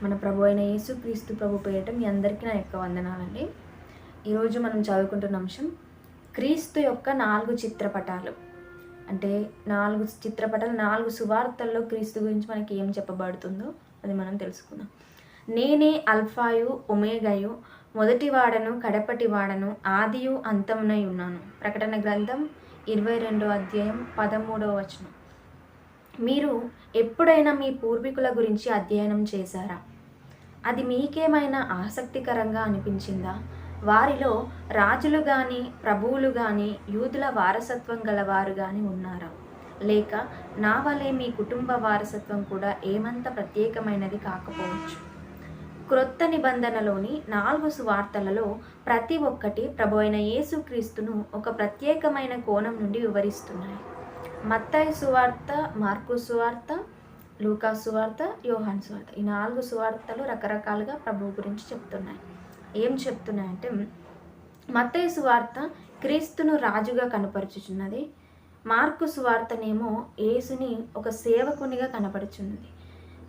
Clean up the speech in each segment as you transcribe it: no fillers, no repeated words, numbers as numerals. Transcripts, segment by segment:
మన ప్రభు అయిన యేసుక్రీస్తు ప్రభు పేరిట మీ అందరికీ నా యొక్క వందనాలండి. ఈరోజు మనం చదువుకుంటున్న అంశం క్రీస్తు యొక్క 4 చిత్రపటాలు. అంటే 4 చిత్రపటాలు, 4 సువార్తల్లో క్రీస్తు గురించి మనకి ఏం చెప్పబడుతుందో అది మనం తెలుసుకుందాం. నేనే అల్ఫాయు ఒమేగాయు, మొదటివాడను కడపటివాడను, ఆదియు అంతమునై ఉన్నాను. ప్రకటన గ్రంథం 22వ అధ్యాయం 13వ వచనం. మీరు ఎప్పుడైనా మీ పూర్వీకుల గురించి అధ్యయనం చేశారా? అది మీకేమైనా ఆసక్తికరంగా అనిపించిందా? వారిలో రాజులు కానీ, ప్రభువులు కానీ, యూదుల వారసత్వం గలవారు కానీ ఉన్నారా? లేక నా వలె మీ కుటుంబ వారసత్వం కూడా ఏమంత ప్రత్యేకమైనది కాకపోవచ్చు. క్రొత్త నిబంధనలోని 4 సువార్తలలో ప్రతి ఒక్కటి ప్రభు అయిన యేసుక్రీస్తును ఒక ప్రత్యేకమైన కోణం నుండి వివరిస్తున్నాయి. మత్తయి సువార్త, మార్కు సువార్త, లూకా సువార్త, యోహాను సువార్త, ఈ 4 సువార్తలు రకరకాలుగా ప్రభువు గురించి చెప్తున్నాయి. ఏం చెప్తున్నాయంటే, మత్తయి సువార్త క్రీస్తును రాజుగా కనపరుచుచున్నది. మార్కు సువార్తనేమో యేసుని ఒక సేవకునిగా కనపరుచున్నది.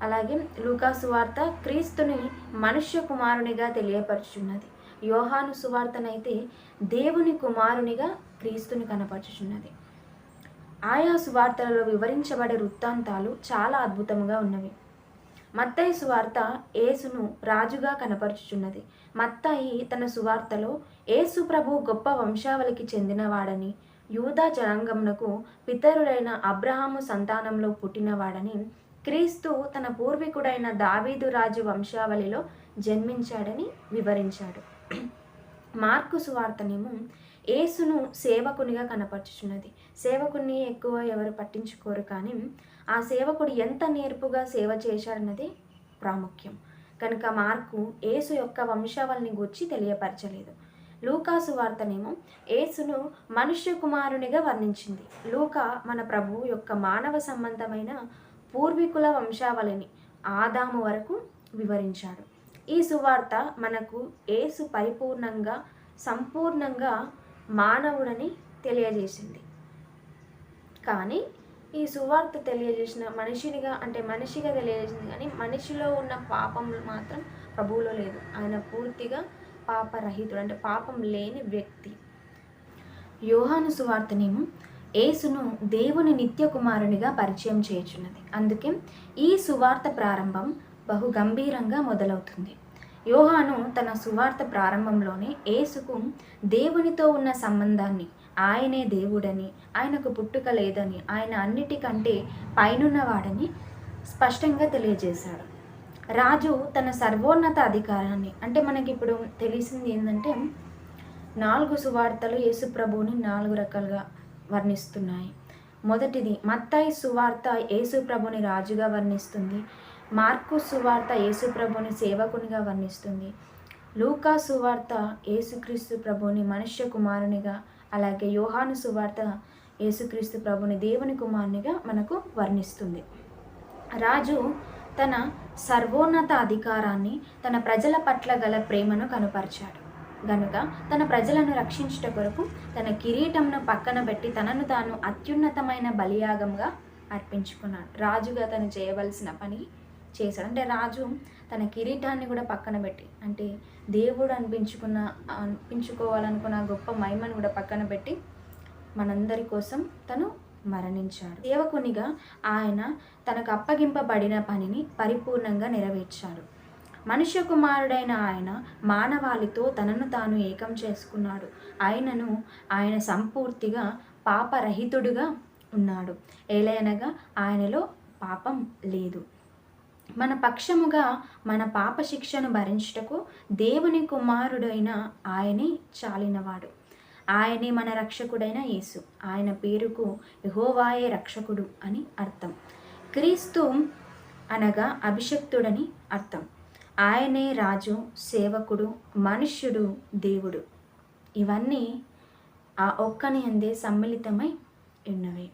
అలాగే లూకా సువార్త క్రీస్తుని మనుష్య కుమారునిగా తెలియపరుచున్నది. యోహాను సువార్తనైతే దేవుని కుమారునిగా క్రీస్తుని కనపరుచుచున్నది. ఆయా సువార్తలలో వివరించబడే వృత్తాంతాలు చాలా అద్భుతంగా ఉన్నవి. మత్తయి సువార్త యేసును రాజుగా కనపరుచుచున్నది. మత్తయి తన సువార్తలో యేసు ప్రభు గొప్ప వంశావళికి చెందినవాడని, యూదా జనాంగమునకు పితరుడైన అబ్రహాము సంతానంలో పుట్టినవాడని, క్రీస్తు తన పూర్వీకుడైన దావీదు రాజు వంశావళిలో జన్మించాడని వివరించాడు. మార్కు సువార్తనేమో యేసును సేవకునిగా కనపరుచుచున్నది. సేవకుని ఎక్కువ ఎవరు పట్టించుకోరు, కానీ ఆ సేవకుడు ఎంత నేర్పుగా సేవ చేశాడన్నది ప్రాముఖ్యం. కనుక మార్కు యేసు యొక్క వంశావళిని గూర్చి తెలియపరచలేదు. లూకా సువార్తనేమో యేసును మనుష్య కుమారునిగా వర్ణించింది. లూకా మన ప్రభువు యొక్క మానవ సంబంధమైన పూర్వీకుల వంశావళిని ఆదాము వరకు వివరించాడు. ఈ సువార్త మనకు యేసు పరిపూర్ణంగా, సంపూర్ణంగా మానవుడని తెలియజేసింది. కానీ ఈ సువార్త తెలియజేసిన మనిషిగా తెలియజేసింది, కానీ మనిషిలో ఉన్న పాపం మాత్రం ప్రభువులో లేదు. ఆయన పూర్తిగా పాపరహితుడు, అంటే పాపం లేని వ్యక్తి. యోహాను సువార్తనేమో యేసును దేవుని నిత్య కుమారునిగా పరిచయం చేయుచున్నది. అందుకే ఈ సువార్త ప్రారంభం బహు గంభీరంగా మొదలవుతుంది. యోహాను తన సువార్త ప్రారంభంలోనే యేసుకు దేవునితో ఉన్న సంబంధాన్ని, ఆయనే దేవుడని, ఆయనకు పుట్టుక లేదని, ఆయన అన్నిటికంటే పైనున్నవాడని స్పష్టంగా తెలియజేశాడు. రాజు తన సర్వోన్నత అధికారాన్ని, అంటే మనకి ఇప్పుడు తెలిసింది ఏంటంటే 4 సువార్తలు యేసు ప్రభువుని 4 రకాలుగా వర్ణిస్తున్నాయి. మొదటిది మత్తయి సువార్త యేసు ప్రభుని రాజుగా వర్ణిస్తుంది. మార్కు సువార్త యేసు ప్రభుని సేవకునిగా వర్ణిస్తుంది. లూకా సువార్త యేసుక్రీస్తు ప్రభుని మనుష్య కుమారునిగా, అలాగే యోహాను సువార్త యేసుక్రీస్తు ప్రభుని దేవుని కుమారునిగా మనకు వర్ణిస్తుంది. రాజు తన సర్వోన్నత అధికారాన్ని, తన ప్రజల పట్ల గల ప్రేమను కనుపరిచాడు. గనుక తన ప్రజలను రక్షించుట కొరకు తన కిరీటంను పక్కన పెట్టి తనను తాను అత్యున్నతమైన బలియాగంగా అర్పించుకున్నాడు. రాజుగా తను చేయవలసిన పని చేశాడు. అంటే రాజు తన కిరీటాన్ని కూడా పక్కన పెట్టి, అంటే దేవుడు అనిపించుకోవాలనుకున్న గొప్ప మహిమను కూడా పక్కన పెట్టి మనందరి కోసం తను మరణించాడు. సేవకునిగా ఆయన తనకు అప్పగింపబడిన పనిని పరిపూర్ణంగా నెరవేర్చాడు. మనుష్య కుమారుడైన ఆయన మానవాళితో తనను తాను ఏకం చేసుకున్నాడు. ఆయన సంపూర్తిగా పాపరహితుడుగా ఉన్నాడు. ఏలయనగా ఆయనలో పాపం లేదు. మన పక్షముగా మన పాప శిక్షను భరించుటకు దేవుని కుమారుడైన ఆయనే చాలినవాడు. ఆయనే మన రక్షకుడైన యేసు. ఆయన పేరుకు యెహోవాయే రక్షకుడు అని అర్థం. క్రీస్తు అనగా అభిషక్తుడని అర్థం. ఆయనే రాజు, సేవకుడు, మనుష్యుడు, దేవుడు. ఇవన్నీ ఆ ఒక్కని అందే సమ్మిళితమై ఉన్నవి.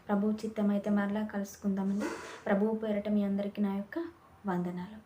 ప్రభు చిత్తమైతే మరలా కలుసుకుందామండి. ప్రభువు పేరట మీ అందరికీ నా యొక్క వందనాలు.